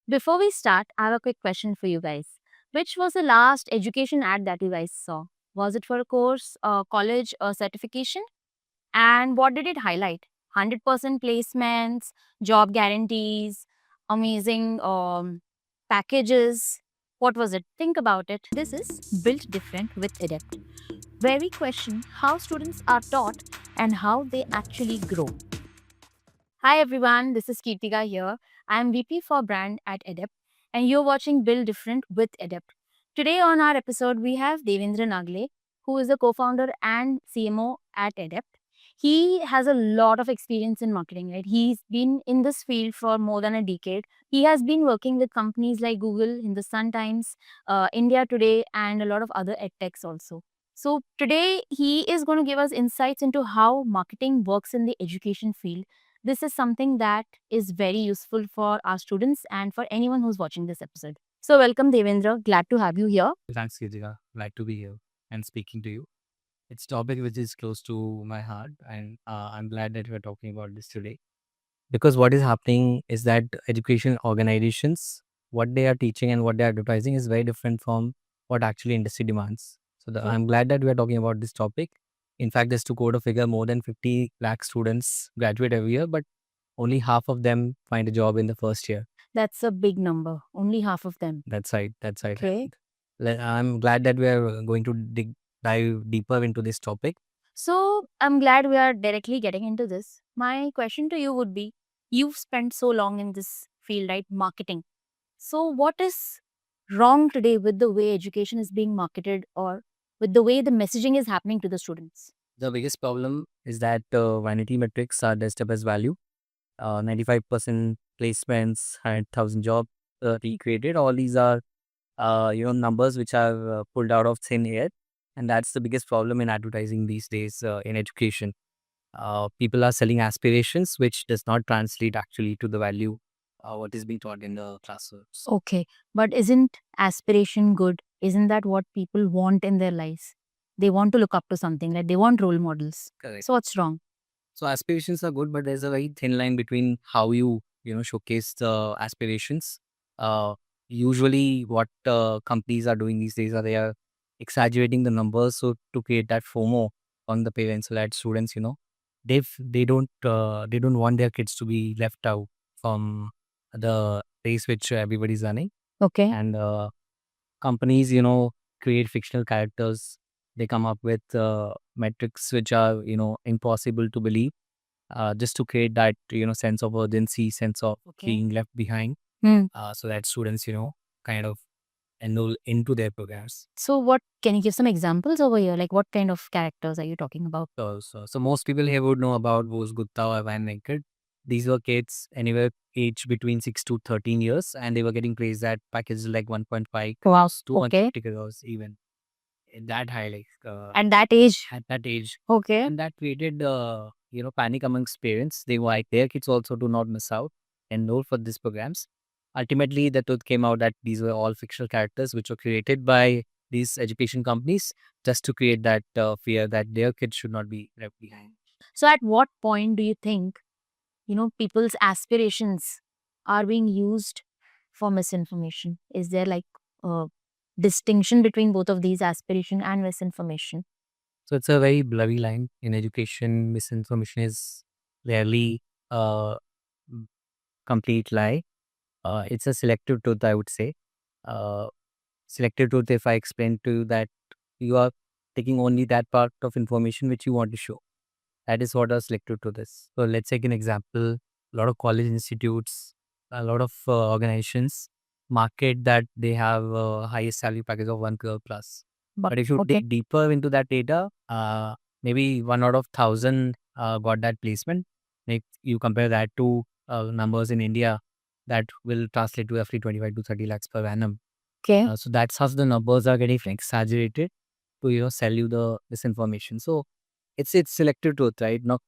Before we start, I have a quick question for you guys. Which was the last education ad that you guys saw? Was it for a course, a college, a certification? And what did it highlight? 100% placements, job guarantees, amazing packages. What was it? Think about it. This is Built Different with Edept, where we question how students are taught and how they actually grow. Hi everyone, this is Kirtiga here. I am VP for brand at Edept, and you're watching Build Different with Edept. Today on our episode, we have Devendra Nagle, who is the co-founder and CMO at Edept. He has a lot of experience in marketing, right? He's been in this field for more than a decade. He has been working with companies like Google, Hindustan Times, India Today, and a lot of other edtechs also. So today he is going to give us insights into how marketing works in the education field. This is something that is very useful for our students and for anyone who's watching this episode. So, welcome, Devendra. Glad to have you here. Thanks, Kirtiga. Glad to be here and speaking to you. It's a topic which is close to my heart, and I'm glad that we're talking about this today. Because what is happening is that education organizations, what they are teaching and what they are advertising is very different from what actually industry demands. I'm glad that we are talking about this topic. In fact, just to quote a figure, more than 50 lakh students graduate every year, but only half of them find a job in the first year. That's a big number. Only half of them. That's right. That's right. Okay. I'm glad that we are going to dive deeper into this topic. So, I'm glad we are directly getting into this. My question to you would be, you've spent so long in this field, right? Marketing. So, what is wrong today with the way education is being marketed or with the way the messaging is happening to the students? The biggest problem is that vanity metrics are dressed up as value. 95% placements, 100,000 jobs recreated. All these are numbers which are pulled out of thin air, and that's the biggest problem in advertising these days in education. People are selling aspirations, which does not translate actually to the value what is being taught in the classrooms. Okay, but isn't aspiration good? Isn't that what people want in their lives? They want to look up to something, like they want role models. Correct. So what's wrong? So aspirations are good, but there's a very thin line between how you showcase the aspirations. Uh, Usually, what companies are doing these days are they are exaggerating the numbers so to create that FOMO on the parents or that students. They don't want their kids to be left out from the race which everybody's running, Okay. and companies create fictional characters. They come up with metrics which are impossible to believe, just to create that sense of urgency, sense of Okay. being left behind, Hmm. so that students kind of enroll into their programs. So what can you give some examples over here? Like what kind of characters are you talking about? So most people here would know about Bose Gupta or Van Venkat. These were kids anywhere age between 6 to 13 years, and they were getting praised at packages like 1.5 Wow. crores, Okay. 250 crores even. In that high, like At that age. at that age. Okay. And that created panic amongst parents. They want their kids also to not miss out, enroll for these programs. Ultimately, the truth came out that these were all fictional characters which were created by these education companies just to create that fear that their kids should not be left behind. So at what point do you think, people's aspirations are being used for misinformation? Is there like a distinction between both of these, aspiration and misinformation? So it's a very blurry line in education. Misinformation is rarely a complete lie. It's a selective truth, I would say. Uh, Selective truth, if I explain to you that you are taking only that part of information which you want to show. That is what a selective truth is. So let's take an example. A lot of college institutes, a lot of organizations market that they have a highest salary package of 1 crore plus. But if you okay. dig deeper into that data, maybe 1 out of 1,000 got that placement. If you compare that to numbers in India, that will translate to roughly 25 to 30 lakhs per annum. Okay. So that's how the numbers are getting exaggerated to sell you the misinformation. So it's selective truth, right? Not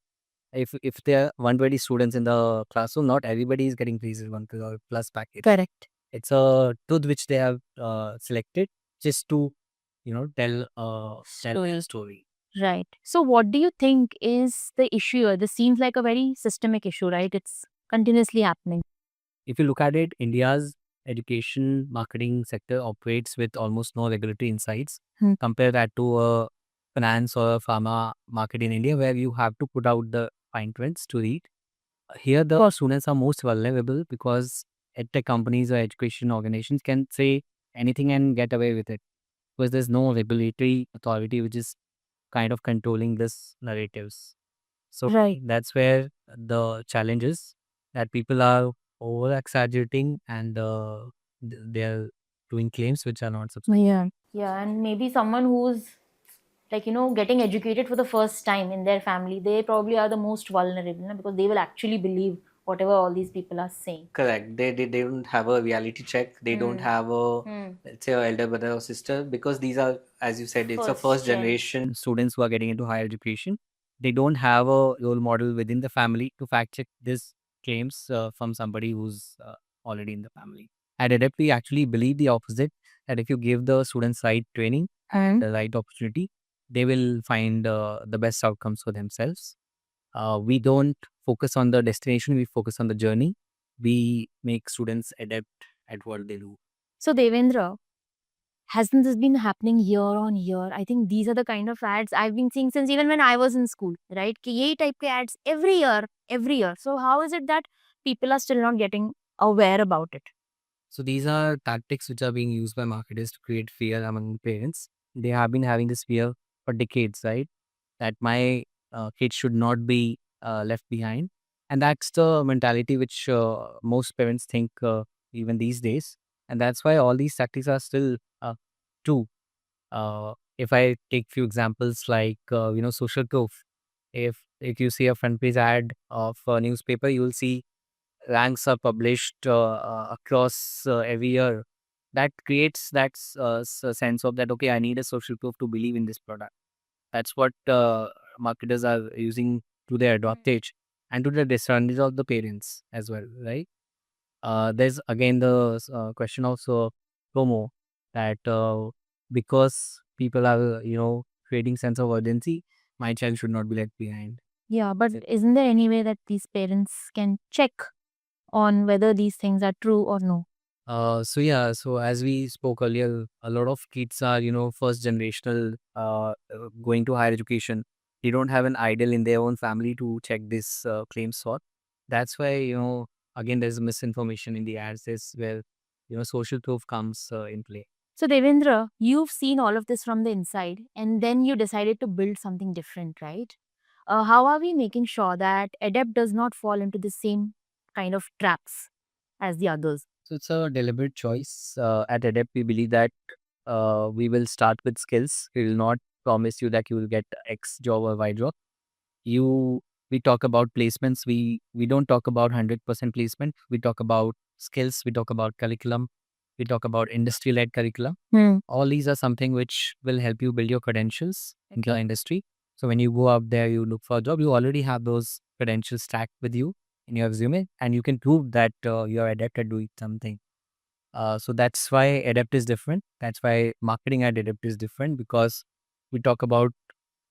if there are 120 students in the classroom, not everybody is getting pleased 1 crore plus package. Correct. It's a truth which they have selected just to tell a story. Right. So, what do you think is the issue here? This seems like a very systemic issue, right? It's continuously happening. If you look at it, India's education marketing sector operates with almost no regulatory insights. Hmm. Compare that to a finance or a pharma market in India where you have to put out the fine prints to read. Here, the students are most vulnerable because edtech companies or education organizations can say anything and get away with it because there's no regulatory authority which is kind of controlling this narratives. So Right. that's where the challenge is that people are over exaggerating and they're doing claims which are not substantial. Yeah. Yeah, and maybe someone who's like, getting educated for the first time in their family, they probably are the most vulnerable, because they will actually believe whatever all these people are saying. Correct. They don't have a reality check. They don't have a, let's say, a elder brother or sister because these are, as you said, it's a First first gen. generation students who are getting into higher education. They don't have a role model within the family to fact check these claims from somebody who's already in the family. At Adept, we actually believe the opposite, that if you give the students right training and the right opportunity, they will find the best outcomes for themselves. We don't focus on the destination, we focus on the journey. We make students adept at what they do. So, Devendra, hasn't this been happening year on year? I think these are the kind of ads I've been seeing since even when I was in school, right? कि यही type के ads every year. So, how is it that people are still not getting aware about it? So these are tactics which are being used by marketers to create fear among parents. They have been having this fear for decades, right? That my kid should not be left behind. And that's the mentality which most parents think even these days. And that's why all these tactics are still true. If I take few examples like social proof, if you see a front page ad of a newspaper, you will see ranks are published across every year. That creates that sense of that, okay, I need a social proof to believe in this product. That's what marketers are using to their advantage and to the disadvantage of the parents as well, right? There's again the question of FOMO, that because people are creating sense of urgency, my child should not be left behind. Yeah, but isn't there any way that these parents can check on whether these things are true or no? So yeah, so as we spoke earlier, a lot of kids are, first generational, going to higher education. They don't have an idol in their own family to check this claims for. That's why, again, there's misinformation in the ads is where, social proof comes in play. So, Devendra, you've seen all of this from the inside and then you decided to build something different, right? How are we making sure that Adept does not fall into the same kind of traps as the others? So it's a deliberate choice. At Adept, we believe that we will start with skills. We will not promise you that you will get X job or Y job. You We talk about placements. We don't talk about 100% placement. We talk about skills. We talk about curriculum. We talk about industry led curriculum. All these are something which will help you build your credentials in the industry. So when you go out there, you look for a job, you already have those credentials stacked with you in your resume, and you can prove that you're adept at doing something. So that's why Adept is different. That's why marketing at Adept is different, because we talk about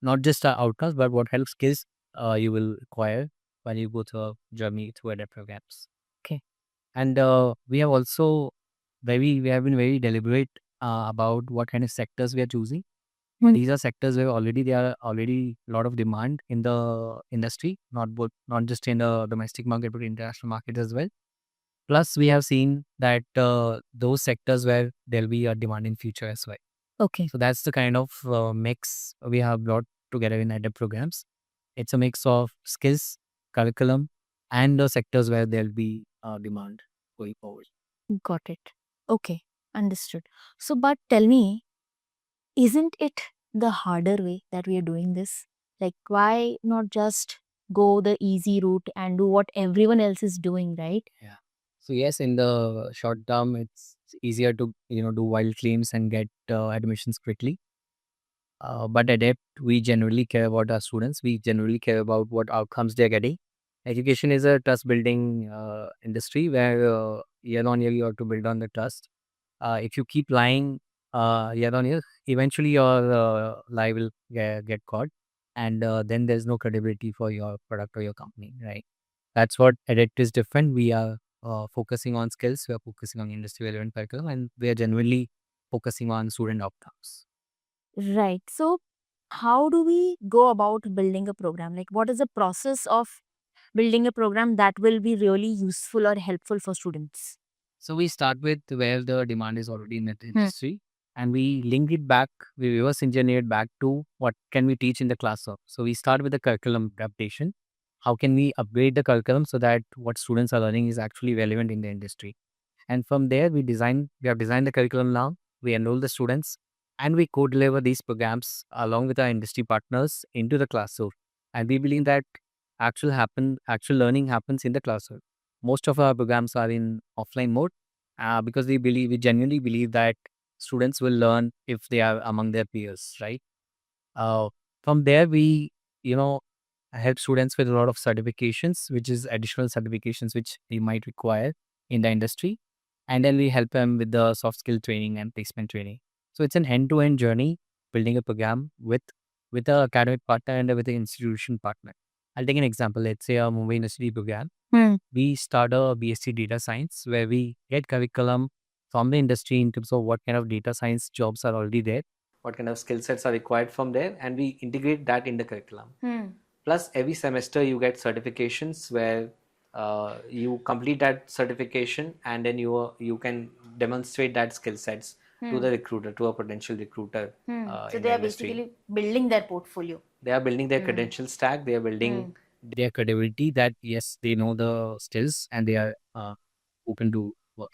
not just the outcomes, but what health skills you will acquire when you go through a journey through Adept programs. Okay. And we have been very deliberate about what kind of sectors we are choosing. These are sectors where there are already a lot of demand in the industry, not just in the domestic market, but international market as well. Plus, we have seen that those sectors where there'll be a demand in future as well. Okay. So that's the kind of mix we have brought together in Adept programs. It's a mix of skills, curriculum, and the sectors where there'll be demand going forward. Got it. Okay. Understood. So, but tell me, isn't it the harder way that we are doing this? Like, why not just go the easy route and do what everyone else is doing, right? Yeah. So yes, in the short term, it's easier to do wild claims and get admissions quickly. But Adept, we generally care about our students. We generally care about what outcomes they're getting. Education is a trust building industry where year on year you have to build on the trust. If you keep lying year on year, eventually your lie will get caught, and then there's no credibility for your product or your company, right? That's what Adept is different. We are focusing on skills, we are focusing on industry relevant curriculum, and we are generally focusing on student outcomes. Right. So, how do we go about building a program? Like, what is the process of building a program that will be really useful or helpful for students? So we start with where the demand is already in the industry, and we link it back, we reverse engineer it back to what can we teach in the classroom. So we start with the curriculum adaptation. How can we upgrade the curriculum so that what students are learning is actually relevant in the industry? And from there, we have designed the curriculum now, we enroll the students, and we co-deliver these programs along with our industry partners into the classroom. And we believe that actual learning happens in the classroom. Most of our programs are in offline mode because we genuinely believe that students will learn if they are among their peers, right? Uh, from there, we, you know, help students with a lot of certifications, which is additional certifications which they might require in the industry. And then we help them with the soft skill training and placement training. So it's an end-to-end journey building a program with a academic partner and with an institution partner. I'll take an example. Let's say a Mumbai University program. We start a BSc data science where we get curriculum from the industry in terms of what kind of data science jobs are already there, what kind of skill sets are required from there, and we integrate that in the curriculum. Plus, every semester you get certifications where you complete that certification, and then you can demonstrate that skill sets to the recruiter, to a potential recruiter So in they the are industry. basically building their portfolio. They are building their credential stack. They are building their credibility that yes, they know the skills and they are open to work.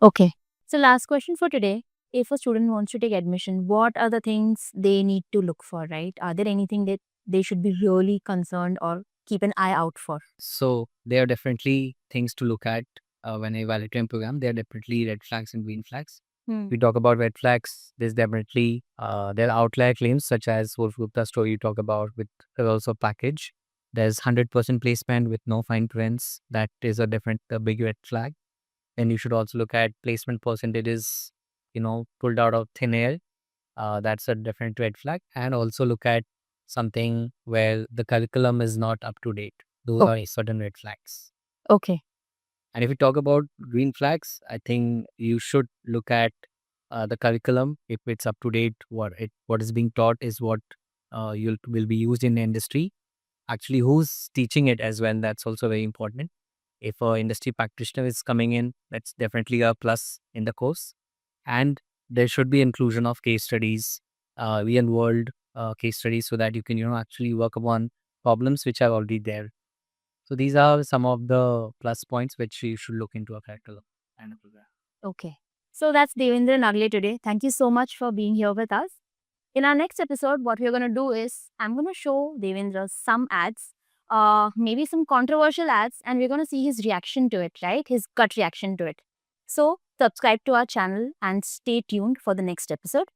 Okay. So, last question for today. If a student wants to take admission, what are the things they need to look for, right? Are there anything that they should be really concerned or keep an eye out for? So there are definitely things to look at when evaluating a program. There are definitely red flags and green flags. We talk about red flags. There's definitely there are outlier claims such as Wolf Gupta story you talk about with also package. There's 100% placement with no fine prints. That is a big red flag. Then you should also look at placement percentages, pulled out of thin air. That's a different red flag. And also look at something where the curriculum is not up to date. Those are certain red flags. Okay. And if we talk about green flags, I think you should look at the curriculum. If it's up to date, what is being taught is what will be used in the industry. Actually, who's teaching it as well, that's also very important. If a industry practitioner is coming in, that's definitely a plus in the course. And there should be inclusion of case studies, real world case studies, so that you can actually work upon problems which are already there. So these are some of the plus points which you should look into a curriculum and a program. Okay. So that's Devendra Nagle today. Thank you so much for being here with us. In our next episode, what we're going to do is I'm going to show Devendra some ads, maybe some controversial ads, and we're going to see his reaction to it, right? His gut reaction to it. So subscribe to our channel and stay tuned for the next episode.